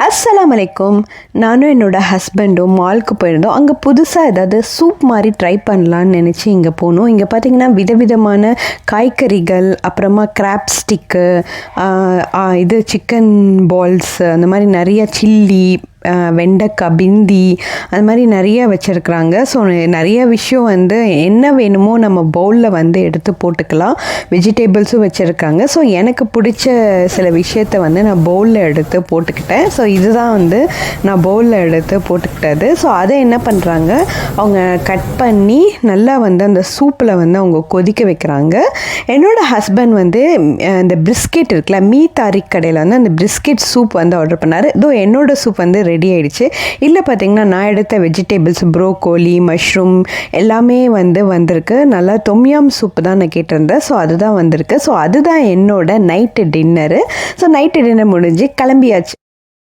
அஸ்ஸலாமு அலைக்கும். நானும் என்னோடய ஹஸ்பண்டும் மாலுக்கு போயிருந்தோம். அங்கே புதுசாக ஏதாவது சூப் மாதிரி ட்ரை பண்ணலான்னு நினச்சி இங்கே போனோம். இங்கே பார்த்திங்கன்னா விதவிதமான காய்கறிகள், அப்புறமா கிராப் ஸ்டிக்கு, இது சிக்கன் பால்ஸ், அந்த மாதிரி நிறைய சில்லி, வெண்டைக்காய், பிந்தி, அது மாதிரி நிறைய வச்சுருக்குறாங்க. ஸோ நிறைய விஷயம் என்ன வேணுமோ நம்ம பவுலில் எடுத்து போட்டுக்கலாம். வெஜிடேபிள்ஸும் வச்சுருக்காங்க. ஸோ எனக்கு பிடிச்ச சில விஷயத்தை நான் பவுலில் எடுத்து போட்டுக்கிட்டேன். ஸோ இதுதான் நான் பவுலில் எடுத்து போட்டுக்கிட்டது. ஸோ அதை என்ன பண்ணுறாங்க, அவங்க கட் பண்ணி நல்லா அந்த சூப்பில் அவங்க கொதிக்க வைக்கிறாங்க. என்னோடய ஹஸ்பண்ட் இந்த பிஸ்கெட் இருக்குல்ல, மீ தாரிக் கடையில் அந்த பிஸ்கெட் சூப் ஆர்டர் பண்ணார். இதோ என்னோடய சூப் ரெடி ஆகிடுச்சு. இல்லை பார்த்திங்கன்னா நான் எடுத்த வெஜிடேபிள்ஸ், ப்ரோக்கோலி, மஷ்ரூம் எல்லாமே வந்திருக்கு. நல்லா தொம்யாம் சூப்பு தான் நான் கேட்டிருந்தேன். ஸோ அதுதான் வந்திருக்கு. ஸோ அதுதான் என்னோட night dinner. So night dinner முடிஞ்சு கிளம்பியாச்சு.